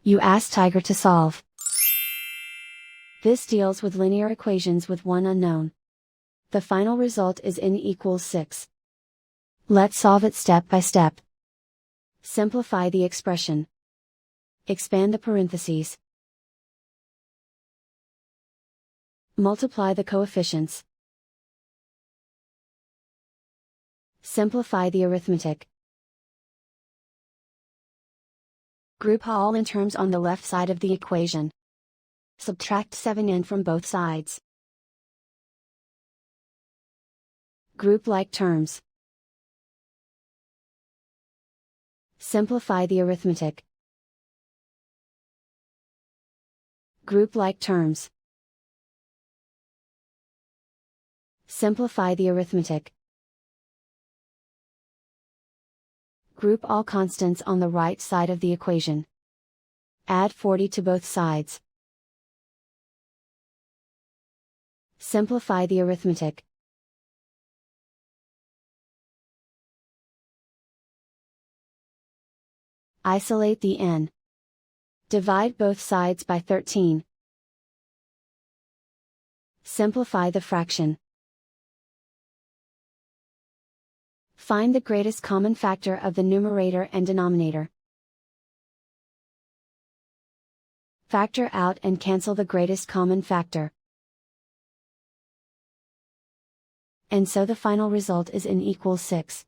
You ask Tiger to solve. This deals with linear equations with one unknown. The final result is n equals 6. Let's solve it step by step. Simplify the expression. Expand the parentheses. Multiply the coefficients. Simplify the arithmetic. Group all in terms on the left side of the equation. Subtract 7n from both sides. Group like terms. Simplify the arithmetic. Group like terms. Simplify the arithmetic. Group all constants on the right side of the equation. Add 40 to both sides. Simplify the arithmetic. Isolate the n. Divide both sides by 13. Simplify the fraction. Find the greatest common factor of the numerator and denominator. Factor out and cancel the greatest common factor. And so the final result is n equals 6.